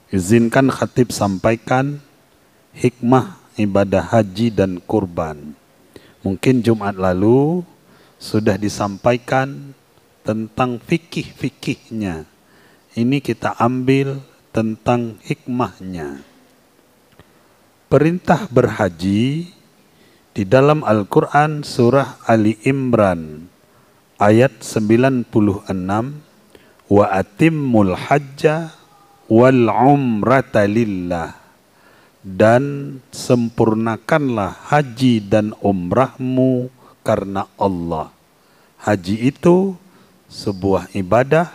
Izinkan khatib sampaikan hikmah ibadah haji dan kurban. Mungkin Jumat lalu sudah disampaikan tentang fikih-fikihnya. Ini kita ambil tentang hikmahnya. Perintah berhaji di dalam Al-Quran surah Ali Imran ayat 96, wa atimmul hajja wal umrata lillah, dan sempurnakanlah haji dan umrahmu karena Allah. Haji itu sebuah ibadah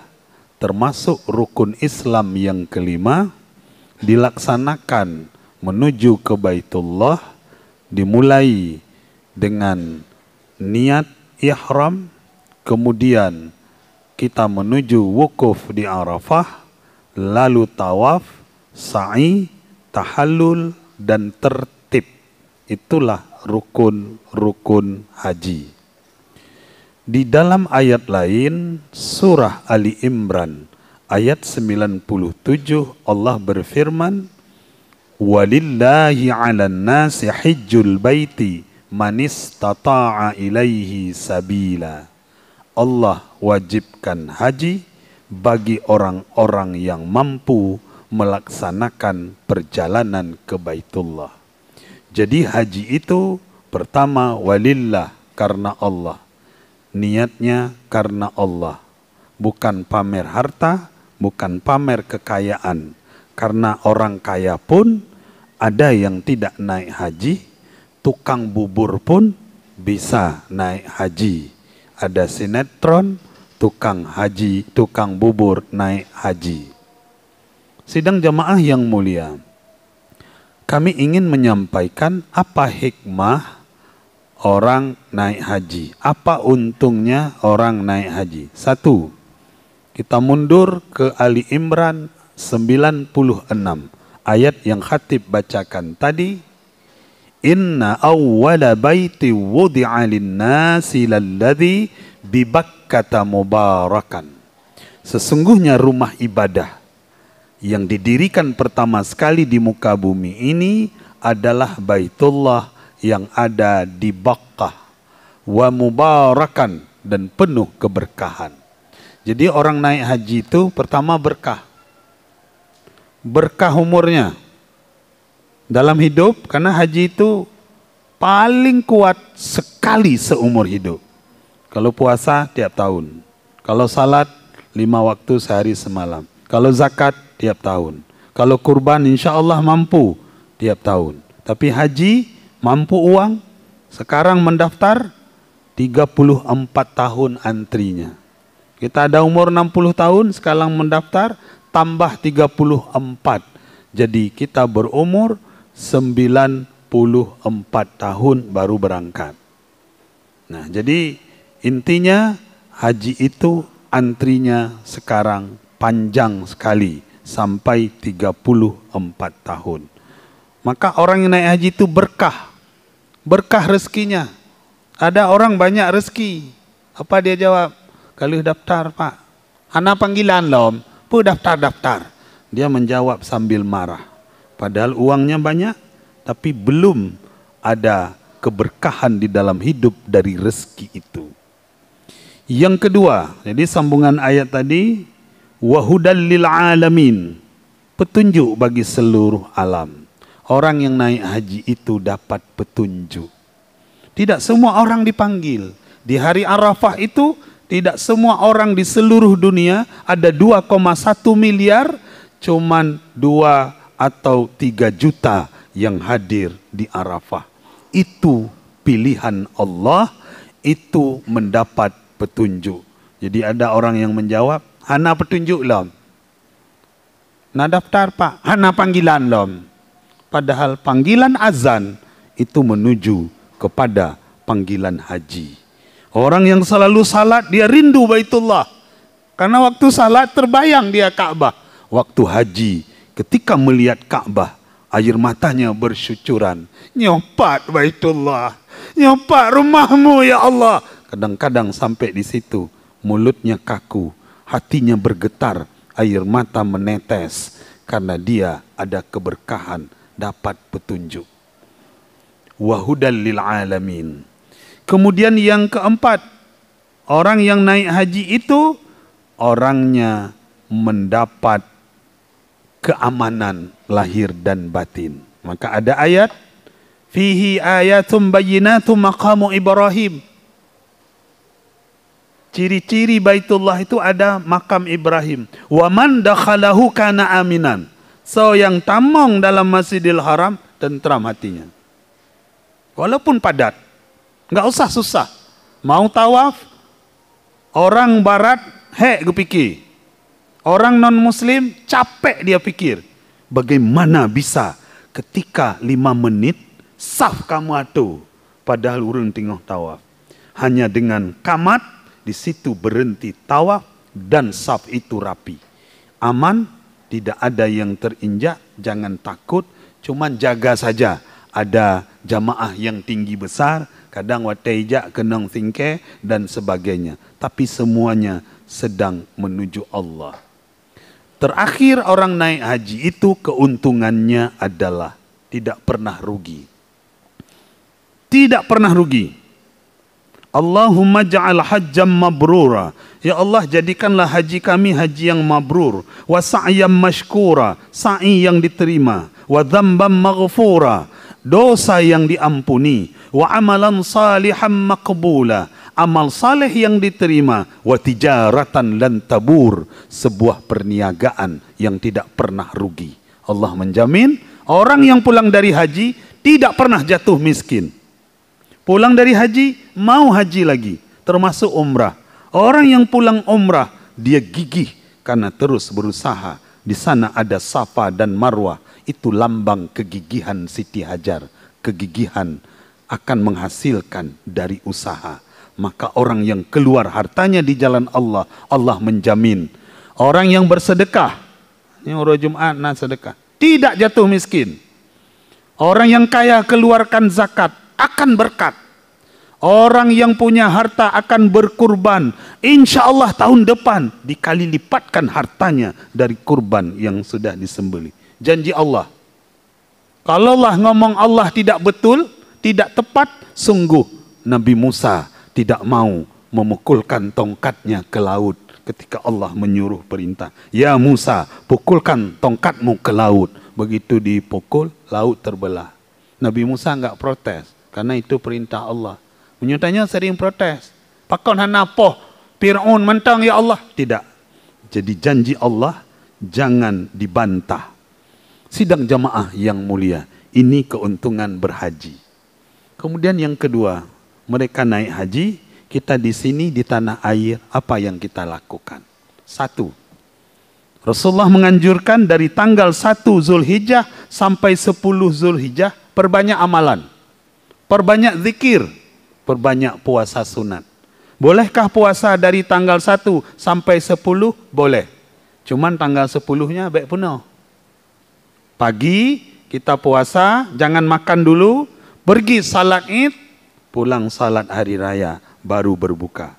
termasuk rukun Islam yang kelima, dilaksanakan menuju ke Baitullah, dimulai dengan niat ihram, kemudian kita menuju wukuf di Arafah, lalu tawaf, sa'i, tahallul, dan tertib. Itulah rukun-rukun haji. Di dalam ayat lain, surah Ali Imran, ayat 97, Allah berfirman, walillahi 'alan nasi hijjul baiti man istata'a ilaihi sabila. Allah wajibkan haji bagi orang-orang yang mampu melaksanakan perjalanan ke Baitullah. Jadi haji itu pertama walillah, karena Allah. Niatnya karena Allah. Bukan pamer harta, bukan pamer kekayaan. Karena orang kaya pun ada yang tidak naik haji, tukang bubur pun bisa naik haji. Ada sinetron, tukang haji, tukang bubur naik haji. Sidang jamaah yang mulia, kami ingin menyampaikan apa hikmah orang naik haji. Apa untungnya orang naik haji? Satu, kita mundur ke Ali Imran 96, ayat yang khatib bacakan tadi. Inna awwala baiti wudi'a lin-nasi lalladzi bi Bakkata mubarakan. Sesungguhnya rumah ibadah yang didirikan pertama sekali di muka bumi ini adalah Baitullah yang ada di Bakkah, wa mubarakan, dan penuh keberkahan. Jadi orang naik haji itu pertama berkah. Berkah umurnya dalam hidup, karena haji itu paling kuat sekali seumur hidup. Kalau puasa tiap tahun, kalau salat 5 waktu sehari semalam, kalau zakat tiap tahun, kalau kurban insya Allah mampu tiap tahun. Tapi haji mampu uang, sekarang mendaftar 34 tahun antrinya. Kita ada umur 60 tahun, sekarang mendaftar tambah 34. Jadi kita berumur 94 tahun baru berangkat. Nah, jadi intinya haji itu antrinya sekarang panjang sekali sampai 34 tahun. Maka orang yang naik haji itu berkah. Berkah rezekinya. Ada orang banyak rezeki. Apa dia jawab? Kalau daftar, Pak. Ana panggilan lom. Pu daftar-daftar. Dia menjawab sambil marah. Padahal uangnya banyak, tapi belum ada keberkahan di dalam hidup dari rezeki itu. Yang kedua, jadi sambungan ayat tadi, wahudal lil alamin, petunjuk bagi seluruh alam. Orang yang naik haji itu dapat petunjuk. Tidak semua orang dipanggil. Di hari Arafah itu, tidak semua orang di seluruh dunia, ada 2,1 miliar, cuman 2 atau 3 juta yang hadir di Arafah. Itu pilihan Allah, itu mendapat petunjuk. Jadi ada orang yang menjawab, hana petunjuk lom. Nah daftar Pak, hana panggilan lom. Padahal panggilan azan itu menuju kepada panggilan haji. Orang yang selalu salat, dia rindu Baitullah. Karena waktu salat terbayang dia Ka'bah. Waktu haji, ketika melihat Ka'bah, air matanya bersyucuran. Nyopat Baitullah, nyopat rumahmu ya Allah. Kadang-kadang sampai di situ, mulutnya kaku, hatinya bergetar, air mata menetes. karena dia ada keberkahan, dapat petunjuk. Wa hudal lil alamin. Kemudian yang keempat, orang yang naik haji itu orangnya mendapat keamanan lahir dan batin. Maka ada ayat, fihi ayatum bayyinatum maqamu Ibrahim. Ciri-ciri Baitullah itu ada makam Ibrahim. Wa man dakhalahu kana aminan. So yang tamong dalam Masjidil Haram tentram hatinya. Walaupun padat, nggak usah susah. Mau tawaf, orang barat, gue pikir. Orang non-muslim capek dia pikir. Bagaimana bisa ketika 5 menit saf kamu atu, padahal urang tengah tawaf. Hanya dengan kamat, di situ berhenti tawaf dan saf itu rapi. Aman, tidak ada yang terinjak, jangan takut, cuman jaga saja. Ada jamaah yang tinggi besar, kadang watejak kenang singke dan sebagainya. Tapi semuanya sedang menuju Allah. Terakhir orang naik haji itu keuntungannya adalah tidak pernah rugi. Tidak pernah rugi. Allahumma ja'al hajjam mabrura. Ya Allah, jadikanlah haji kami haji yang mabrur. Wa sa'yam mashkura, sa'i yang diterima. Wa dzambam maghfura, dosa yang diampuni. Wa amalan salihan maqbula, amal saleh yang diterima. Wa tijaratan lan tabur, sebuah perniagaan yang tidak pernah rugi. Allah menjamin orang yang pulang dari haji tidak pernah jatuh miskin. Pulang dari haji, mau haji lagi, termasuk umrah. Orang yang pulang umrah, dia gigih karena terus berusaha. Di sana ada Safa dan Marwah, itu lambang kegigihan Siti Hajar. Kegigihan akan menghasilkan dari usaha. Maka orang yang keluar hartanya di jalan Allah, Allah menjamin. Orang yang bersedekah, ini hari Jumat, nah sedekah, tidak jatuh miskin. Orang yang kaya keluarkan zakat, akan berkat. Orang yang punya harta akan berkurban. Insya Allah tahun depan dikali lipatkan hartanya dari kurban yang sudah disembelih. Janji Allah. Kalau Allah ngomong Allah tidak betul, tidak tepat, sungguh Nabi Musa tidak mau memukulkan tongkatnya ke laut ketika Allah menyuruh perintah. Ya Musa, pukulkan tongkatmu ke laut. Begitu dipukul, laut terbelah. Nabi Musa enggak protes, karena itu perintah Allah. Menyutanya sering protes. Pakon hanapoh, Fir'aun mentang ya Allah. Tidak. Jadi janji Allah jangan dibantah. Sidang jamaah yang mulia, ini keuntungan berhaji. Kemudian yang kedua, mereka naik haji, kita di sini di tanah air, apa yang kita lakukan? 1. Rasulullah menganjurkan dari tanggal 1 Zulhijjah sampai 10 Zulhijjah, perbanyak amalan, perbanyak zikir, perbanyak puasa sunat. Bolehkah puasa dari tanggal 1 sampai 10? Boleh. Cuman tanggal 10-nya baik penuh. Pagi kita puasa, jangan makan dulu, pergi salat Id, pulang salat hari raya, baru berbuka.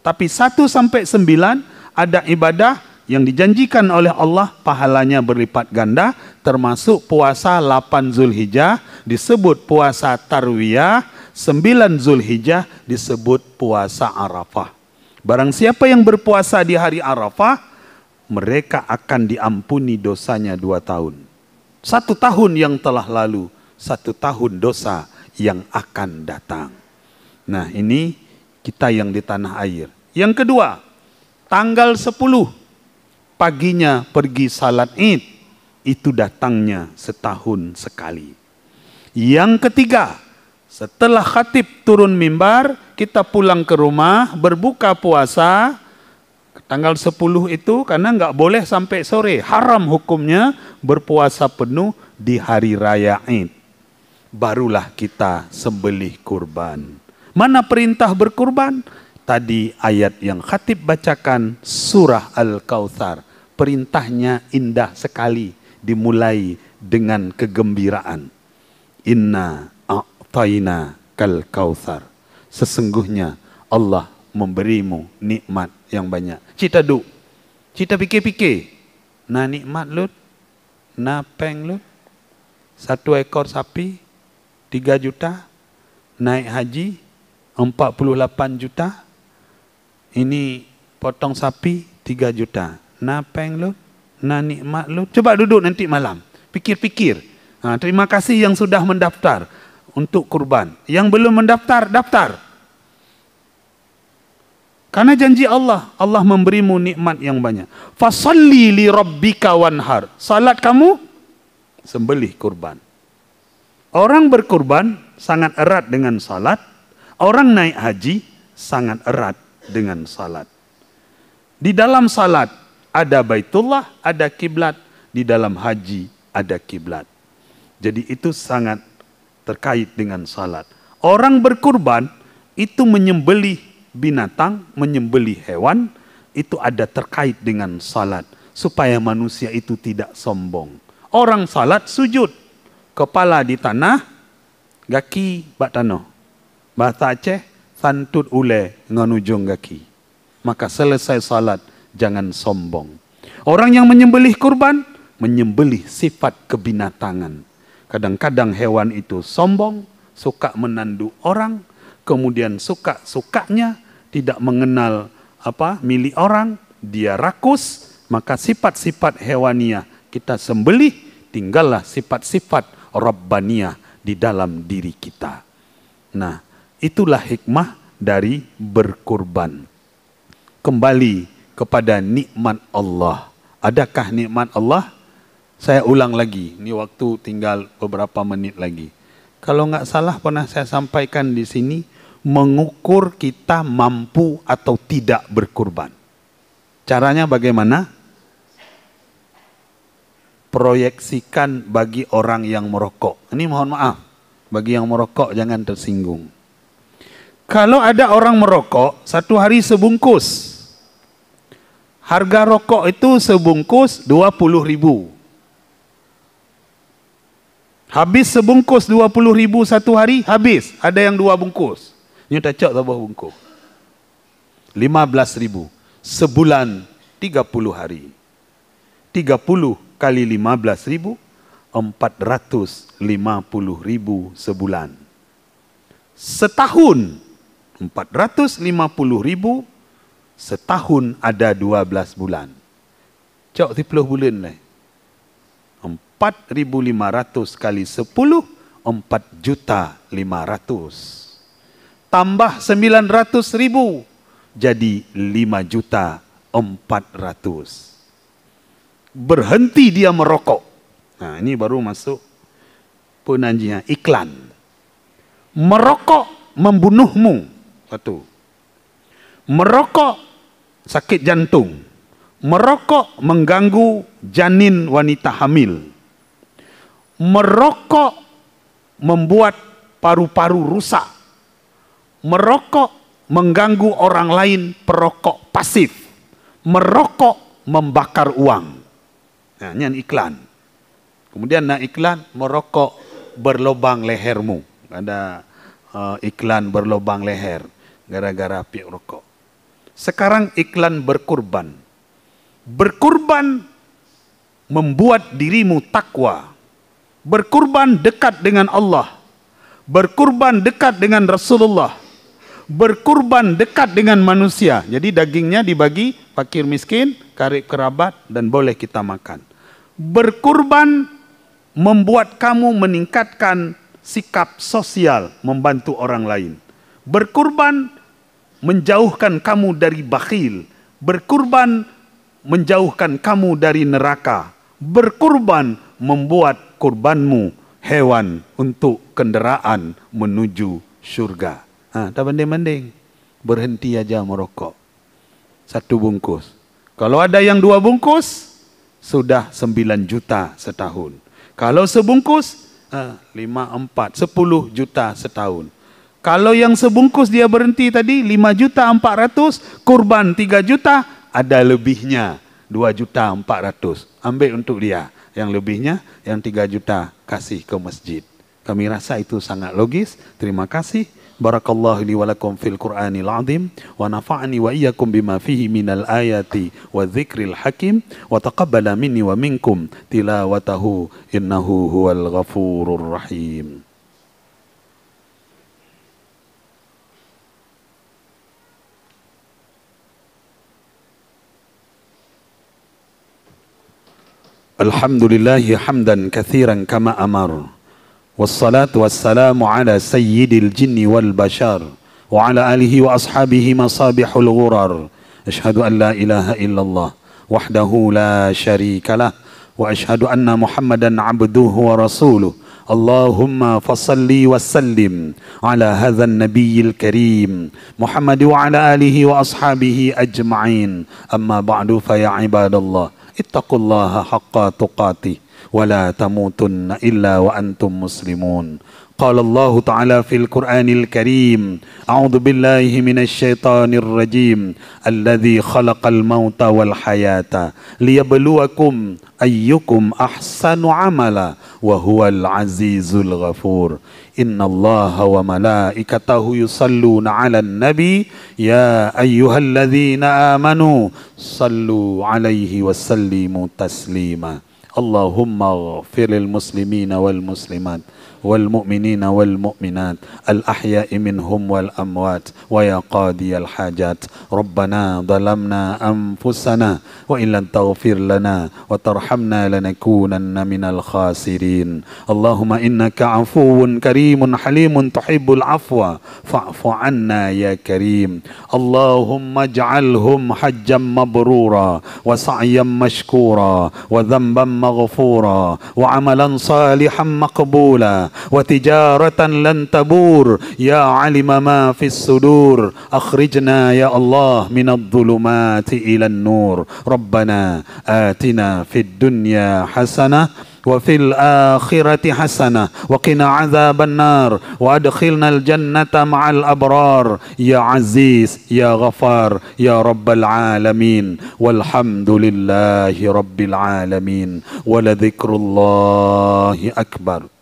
Tapi 1 sampai 9 ada ibadah yang dijanjikan oleh Allah, pahalanya berlipat ganda, termasuk puasa 8 Zulhijjah, disebut puasa Tarwiyah, 9 Zulhijjah disebut puasa Arafah. Barang siapa yang berpuasa di hari Arafah, mereka akan diampuni dosanya 2 tahun. 1 tahun yang telah lalu, 1 tahun dosa yang akan datang. Nah ini kita yang di tanah air. Yang kedua, tanggal 10, paginya pergi salat Id, itu datangnya setahun sekali. Yang ketiga, setelah khatib turun mimbar, kita pulang ke rumah, berbuka puasa. Tanggal 10 itu karena nggak boleh sampai sore. Haram hukumnya berpuasa penuh di hari raya Id. Barulah kita sembelih kurban. Mana perintah berkurban? Tadi ayat yang khatib bacakan surah Al-Kautsar. Perintahnya indah sekali. Dimulai dengan kegembiraan. Inna a'tayna kal kautsar. Sesungguhnya Allah memberimu nikmat yang banyak. Cita pikir-pikir. Nah nikmat lut. napeng lu. 1 ekor sapi 3 juta. Naik haji 48 juta. Ini potong sapi 3 juta. Napeng lu, na nikmat lu. Coba duduk nanti malam. Pikir-pikir. Terima kasih yang sudah mendaftar untuk kurban. Yang belum mendaftar, daftar. Karena janji Allah, Allah memberimu nikmat yang banyak. Fasalli li rabbika wanhar. Salat kamu, sembelih kurban. Orang berkurban sangat erat dengan salat. Orang naik haji sangat erat dengan salat. Di dalam salat ada Baitullah, ada kiblat. Di dalam haji ada kiblat. Jadi itu sangat terkait dengan salat. Orang berkurban itu menyembelih binatang, menyembelih hewan, itu ada terkait dengan salat. Supaya manusia itu tidak sombong. Orang salat sujud. Kepala di tanah, kaki bak tanah. Bahasa Aceh, santut ule ngan ujung kaki. Maka selesai salat, jangan sombong. Orang yang menyembelih kurban, menyembelih sifat kebinatangan. Kadang-kadang hewan itu sombong, suka menandu orang, kemudian suka-sukanya, tidak mengenal milik orang, dia rakus, maka sifat-sifat hewaniah kita sembelih, tinggallah sifat-sifat rabbaniyah di dalam diri kita. Nah, itulah hikmah dari berkurban. Kembali kepada nikmat Allah. Adakah nikmat Allah? Saya ulang lagi, ini waktu tinggal beberapa menit lagi. Kalau nggak salah pernah saya sampaikan di sini, mengukur kita mampu atau tidak berkurban. Caranya bagaimana? Proyeksikan bagi orang yang merokok. Ini mohon maaf, bagi yang merokok jangan tersinggung. Kalau ada orang merokok, 1 hari sebungkus. Harga rokok itu sebungkus 20.000. Habis sebungkus 20.000 1 hari, habis. Ada yang 2 bungkus. Ini tak cok tambah bungkus. 15.000. Sebulan 30 hari. 30 kali 15.000, 450.000 sebulan. Setahun 450.000, setahun ada 12 bulan. Cok 30 bulan lah. 4.500 kali 10, 4.500.000. Tambah 900.000, jadi 5.400.000. Berhenti dia merokok. Nah, ini baru masuk penanjian iklan. Merokok membunuhmu. 1. Merokok sakit jantung. Merokok mengganggu janin wanita hamil. Merokok membuat paru-paru rusak. Merokok mengganggu orang lain, perokok pasif. Merokok membakar uang. Nah, ini iklan. Kemudian iklan merokok berlobang lehermu. Ada iklan berlobang leher gara-gara api rokok. Sekarang iklan berkurban. Berkurban membuat dirimu takwa. Berkurban dekat dengan Allah. Berkurban dekat dengan Rasulullah. Berkurban dekat dengan manusia. Jadi dagingnya dibagi fakir miskin, karib kerabat, dan boleh kita makan. Berkurban membuat kamu meningkatkan sikap sosial, membantu orang lain. Berkurban menjauhkan kamu dari bakhil. Berkurban menjauhkan kamu dari neraka. Berkurban membuat kurbanmu hewan untuk kendaraan menuju surga. Tak banding-banding. Berhenti aja merokok. 1 bungkus. Kalau ada yang 2 bungkus, sudah 9 juta setahun. Kalau sebungkus, 5, 4, 10 juta setahun. Kalau yang sebungkus dia berhenti tadi, 5.400.000, kurban 3 juta, ada lebihnya 2.400.000. Ambil untuk dia. Yang lebihnya, yang 3 juta kasih ke masjid. Kami rasa itu sangat logis. Terima kasih. Barakallahu li wa lakum fil Qur'anil azim wa nafa'ani wa iyyakum bima fihi minal ayati wa dzikril hakim wa taqabbala minni wa minkum tilawatahu innahu huwal ghafurur rahim. Alhamdulillahi hamdan katsiran kama amar. Wassalatu wassalamu ala sayyidil jinni wal bashar wa ala alihi wa ashabihi masabihul ghurar. Ashhadu an la ilaha illallah wahdahu la syarika lah wa ashhadu anna Muhammadan abduhu wa rasuluh. Allahumma fasalli wa sallim ala hadzal nabiyil karim Muhammad wa ala alihi wa ashabihi ajma'in. Amma ba'du fa ya ibadallah ittaqullaha haqqa tuqatih ولا تموتن إلا وأنتم مسلمون. قال الله تعالى في القرآن الكريم أعوذ بالله من الشيطان الرجيم الذي خلق الموت والحياة ليبلوكم أيكم أحسن عملا وهو العزيز الغفور. إن الله وملائكته يصلون على النبي يا أيها الذين آمنوا صلوا عليه وسلموا تسليما. اللهم اغفر للمسلمين والمسلمات والمؤمنين والمؤمنات الأحياء منهم والأموات ويا قاضي الحاجات. ربنا ظلمنا أنفسنا وإن لم تغفر لنا وترحمنا لنكونن من الخاسرين. اللهم إنك عفو كريم حليم تحب العفو فاعف عنا يا كريم. اللهم اجعلهم حجا مبرورا وسعيا مشكورا وذنبا مغفورا وعملا صالحا مقبولا وتجارة لن تبور يا علم ما في الصدور. أخرجنا يا الله من الظلمات إلى النور. ربنا آتنا في الدنيا حسنة وفي الآخرة حسنة وقنا عذاب النار وأدخلنا الجنة مع الأبرار يا عزيز يا غفار يا رب العالمين. والحمد لله رب العالمين ولذكر الله أكبر.